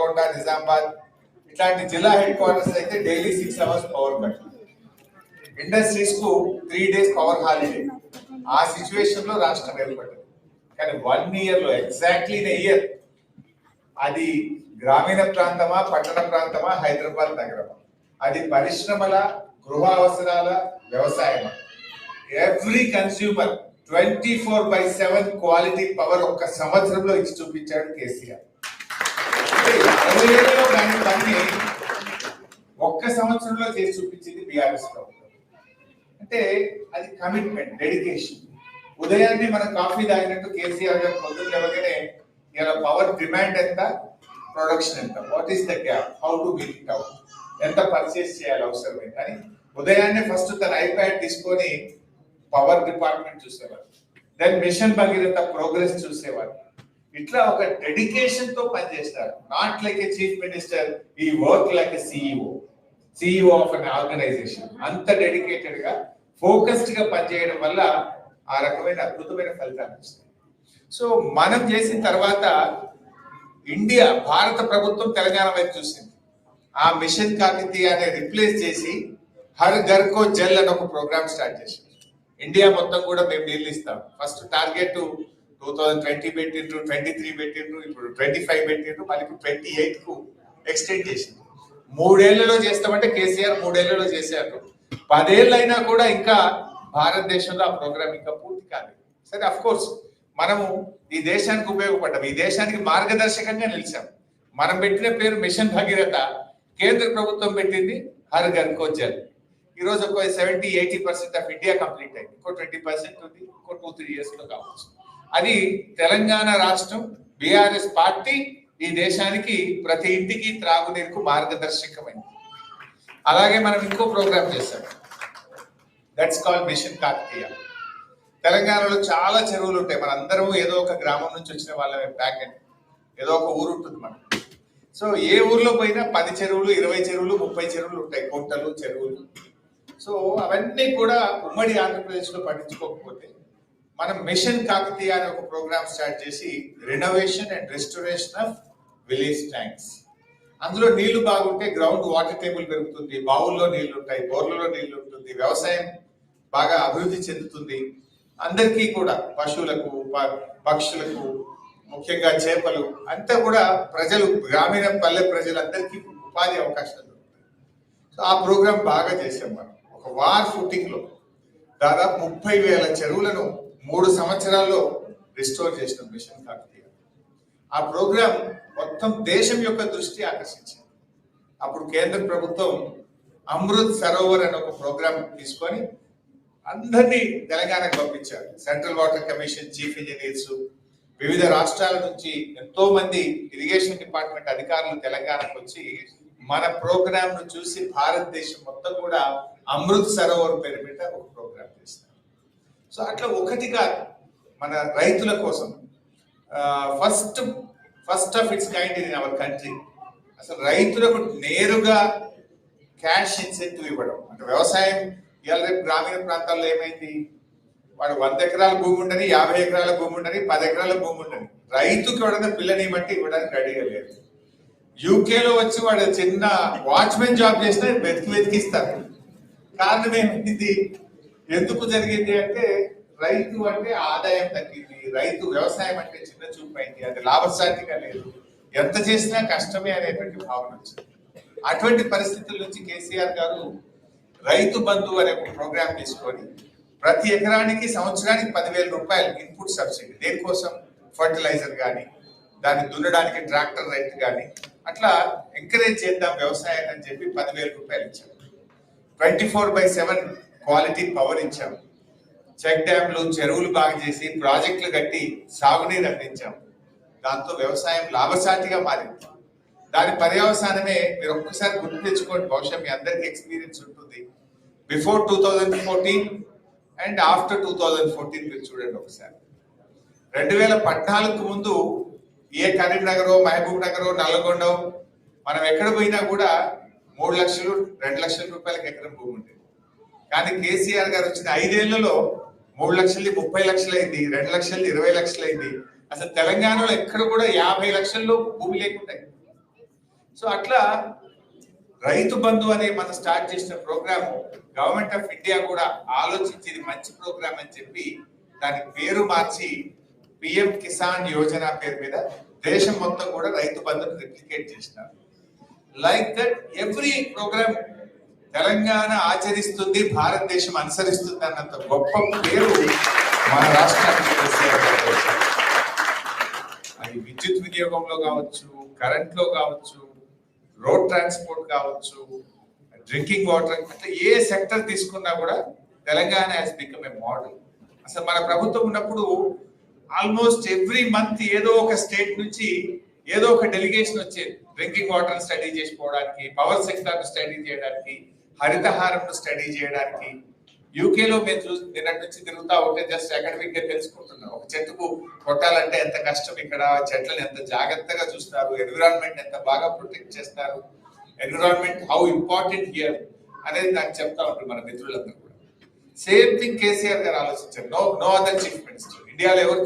నల్గొండ, నిజామాబాద్ ఇట్లాంటి జిల్లా head quarters అయితే daily 6 hours power cut. Industries కు 3 days పవర్ హాలిడే. ఆ సిచ్యువేషన్ లో రాష్ట్రం ఏర్పడింది. కానీ 1 year లో ఎగ్జాక్ట్లీ ఇయర్ అది గ్రామీణ ప్రాంతమా, పట్టణ ప్రాంతమా, హైదరాబాద్ నగరమా, అది పరిశ్రమల, గృహ అవసరాల, వ్యవసాయమా, ఎవ్రీ కన్స్యూమర్ 24/7 క్వాలిటీ పవర్ ఒక్క సంవత్సరంలో ఇచ్చి చూపించాడు కేసీఆర్. 60 ఏళ్ళలో దాని పని ఒక్క సంవత్సరంలో చేసి చూపించింది బీఆర్ఎస్ ప్రభుత్వం. అంటే అది కమిట్మెంట్, డెడికేషన్. ఉదయాన్నే మనం కాఫీ తాగినట్టు కేసీఆర్ గారు పొద్దున్న లేవగానే ఇలా పవర్ డిమాండ్ ఎంత, ప్రొడక్షన్ ఎంత, what is the gap, how to meet it out, ఎంత పర్చేస్ చేయాలి అవసరమే. కానీ ఉదయాన్నే ఫస్ట్ తన ఐప్యాడ్ తీసుకొని పవర్ డిపార్ట్మెంట్ చూసేవారు, దెన్ మిషన్ భగీరథ ప్రోగ్రెస్ చూసేవారు. ఇట్లా ఒక డెడికేషన్ తో పనిచేస్తారు. Not like a chief minister, he work like a CEO of an organisation. అంత డెడికేటెడ్ గా, ఫోకస్డ్ గా పనిచేయడం వల్ల ఆ రకమైన అద్భుతమైన ఫలితాలు వస్తాయి. సో మనం చేసిన తర్వాత ఇండియా, భారత ప్రభుత్వం తెలంగాణ వైపు చూసింది. ఆ మిషన్ కాకతీయాన్ని రిప్లేస్ చేసి హర్ ఘర్ కో జల్ అని ఒక ప్రోగ్రామ్ స్టార్ట్ చేసింది. ఇండియా మొత్తం కూడా మేము నీళ్ళు ఇస్తాం. ఫస్ట్ టార్గెట్ 2020 పెట్టిండ్రు, 23 పెట్టిండ్రు, ఇప్పుడు 25 పెట్టిండ్రు, మళ్ళీ ఇప్పుడు 28 కు ఎక్స్టెండ్ చేసింది. 3 ఏళ్లలో చేస్తామంటే కేసీఆర్ 3 ఏళ్లలో చేశారు. 10 ఏళ్ళు అయినా కూడా ఇంకా భారతదేశంలో ఆ ప్రోగ్రామ్ ఇంకా పూర్తి కాలేదు. సరే, అఫ్ కోర్స్ మనము ఈ దేశానికి ఉపయోగపడ్డాం, ఈ దేశానికి మార్గదర్శకంగా నిలిచాం. మనం పెట్టిన పేరు మిషన్ భగీరథ, కేంద్ర ప్రభుత్వం పెట్టింది హర్ ఘర్ కో జల్. ఈ రోజు ఒక 70-80% ఆఫ్ ఇండియా కంప్లీట్ అయింది. ఇంకో 20% ఉంది, ఇంకో 2-3 years లో కావచ్చు. అది తెలంగాణ రాష్ట్రం, బీఆర్ఎస్ పార్టీ ఈ దేశానికి ప్రతి ఇంటికి త్రాగునీరుకు మార్గదర్శకమైంది. అలాగే మనం ఇంకో ప్రోగ్రామ్ చేశాం, దట్స్ కాల్డ్ మిషన్ కాకతీయ. తెలంగాణలో చాలా చెరువులు ఉంటాయి. మనందరం ఏదో ఒక గ్రామం నుంచి వచ్చిన వాళ్ళమే, బ్యాక్ అండ్ ఏదో ఒక ఊరు ఉంటుంది మనం. సో ఏ ఊర్లో పోయినా 10 చెరువులు, 20 చెరువులు, 30 చెరువులు ఉంటాయి, కుంటలు, చెరువులు. సో అవన్నీ కూడా ఉమ్మడి ఆంధ్రప్రదేశ్ లో పట్టించుకోకపోతే మనం మిషన్ కాకతీయ అనే ఒక ప్రోగ్రామ్ స్టార్ట్ చేసి renovation and restoration of village tanks. అందులో నీళ్లు బాగుంటే గ్రౌండ్ వాటర్ టేబుల్ పెరుగుతుంది, బావుల్లో నీళ్లు ఉంటాయి, బోర్లలో నీళ్లు ఉంటుంది, వ్యవసాయం బాగా అభివృద్ధి చెందుతుంది. అందరికీ కూడా, పశువులకు, పక్షులకు, ముఖ్యంగా చేపలు అంతా కూడా ప్రజలు, గ్రామీణ పల్లె ప్రజలందరికీ ఉపాధి అవకాశాలు దొరుకుతాయి. సో ఆ ప్రోగ్రాం బాగా చేసాం మనం. ఒక వార్ ఫుటింగ్ లో దాదాపు 30,000 చెరువులను 3 సంవత్సరాల్లో రిస్టోర్ చేసిన మిషన్ కాకతీయ. ఆ ప్రోగ్రాం మొత్తం దేశం యొక్క దృష్టి ఆకర్షించింది. అప్పుడు కేంద్ర ప్రభుత్వం అమృత్ సరోవర్ అనే ఒక ప్రోగ్రాం తీసుకొని అందరినీ తెలంగాణకు పంపించారు. Central water commission chief engineers, వివిధ రాష్ట్రాల నుంచి ఎంతో మంది ఇరిగేషన్ డిపార్ట్మెంట్ అధికారులు తెలంగాణకు వచ్చి మన ప్రోగ్రామ్ ను చూసి భారతదేశం మొత్తం కూడా అమృత్ సరోవర్ పేరు మీద ఒక ప్రోగ్రామ్ చేస్తారు. సో అట్లా ఒకటిగా మన రైతుల కోసం first of it's kind in our country. అసలు రైతులకు నేరుగా క్యాష్ ఇన్సెంటివ్ ఇవ్వడం. అంటే వ్యవసాయం ఇవాళ రేపు గ్రామీణ ప్రాంతాల్లో ఏమైంది, వాడు 100 ఎకరాల భూమి ఉండని, 50 ఎకరాల భూమి ఉండని, 10 ఎకరాల భూమి ఉండని, రైతుకి ఎవడన్నా పిల్లని బట్టి ఇవ్వడానికి రెడీగా లేదు. యూకేలో వచ్చి వాడు చిన్న వాచ్మెన్ జాబ్ చేసినా వెతికిస్తారు. కారణం ఏమైంది, ఎందుకు జరిగింది అంటే రైతు అంటే ఆదాయం తగ్గింది, రైతు వ్యవసాయం అంటే చిన్న చూపు అయింది, అది లాభసాటిగా లేదు, ఎంత చేసినా కష్టమే అనేటువంటి భావన వచ్చింది. అటువంటి పరిస్థితుల నుంచి కేసీఆర్ గారు రైతు బంధు అనే ఒక ప్రోగ్రాం తీసుకొని ప్రతి ఎకరానికి సంవత్సరానికి 10,000 రూపాయలు ఇన్పుట్ సబ్సిడీ, దేనికోసం, ఫర్టిలైజర్ కానీ, దాన్ని దున్నడానికి ట్రాక్టర్ రైతు కానీ, అట్లా ఎంకరేజ్ చేద్దాం వ్యవసాయాన్ని అని చెప్పి 10,000 రూపాయలు ఇచ్చాం. 24/7 క్వాలిటీ పవర్ ఇచ్చాం. చెక్ డ్యాంలు, చెరువులు బాగా చేసి ప్రాజెక్టులు కట్టి సాగునీరు అందించాం. దాంతో వ్యవసాయం లాభసాటిగా మారింది. దాని పర్యవసానమే మీరు ఒక్కసారి గుర్తు తెచ్చుకోండి, బహుశా మీ అందరికీ ఎక్స్పీరియన్స్ ఉంటుంది. బిఫోర్ 2014 అండ్ ఆఫ్టర్ 2014 మీరు చూడండి ఒకసారి. 2014 ముందు ఏ కరీంనగర్, మహబూబ్ నగర్, నల్గొండ మనం ఎక్కడ పోయినా కూడా 3 లక్షలు 2 లక్షల రూపాయలకి ఎకరం భూమి ఉండేది. కానీ కేసీఆర్ గారు వచ్చిన 5 ఏళ్లలో 3 లక్షలది 30 లక్షలు అయింది, 2 లక్షలది 20 లక్షలు అయింది. అసలు తెలంగాణలో ఎక్కడ కూడా 50 లక్షల్లో భూమి లేకుండా. సో అట్లా రైతు బంధు అనే మనం స్టార్ట్ చేసిన ప్రోగ్రామ్ గవర్నమెంట్ ఆఫ్ ఇండియా కూడా ఆలోచించి ఇది మంచి ప్రోగ్రామ్ అని చెప్పి దాని పేరు మార్చి పిఎం కిసాన్ యోజన పేరు మీద దేశం మొత్తం కూడా రైతు బంధును రిప్లికేట్ చేసినారు. Like that every programme Telangana ఆచరిస్తుంది, భారతదేశం అనుసరిస్తుంది అన్నంత గొప్ప పేరు మన రాష్ట్రానికి కేసీఆర్ గారు వచ్చారు. అది విద్యుత్ వినియోగంలో కావచ్చు, కరెంట్ లో కావచ్చు, రోడ్ ట్రాన్స్పోర్ట్ కావచ్చు, డ్రింకింగ్ వాటర్, అట్లా ఏ సెక్టర్ తీసుకున్నా కూడా Telangana has become a model. అసలు మన ప్రభుత్వం ఉన్నప్పుడు ఆల్మోస్ట్ ఎవ్రీ మంత్ ఏదో ఒక స్టేట్ నుంచి ఏదో ఒక డెలిగేషన్ వచ్చేది డ్రింకింగ్ వాటర్ స్టడీ చేసుకోవడానికి, పవర్ సెక్టర్ స్టడీ చేయడానికి, హరితహారం స్టడీ చేయడానికి. యూకేలో మేము నిన్నటి నుంచి తిరుగుతా ఉంటే జస్ట్ అకాడమిక్ గా తెలుసుకుంటున్నాం ఒక చెట్టుకు కొట్టాలంటే ఎంత కష్టం, ఇక్కడ చెట్లను ఎంత జాగ్రత్తగా చూస్తారు, ఎన్విరాన్మెంట్ ఎంత బాగా ప్రొటెక్ట్ చేస్తారు, ఎన్విరాన్మెంట్ హౌ ఇంపార్టెంట్ హియర్ అనేది నాకు చెప్తా ఉంటారు మన మిత్రులందరూ కూడా. సేమ్ థింగ్ కేసీఆర్ గారు ఆలోచించారు. నో అదర్ చీఫ్ మినిస్టర్ ఇండియాలో ఎవరు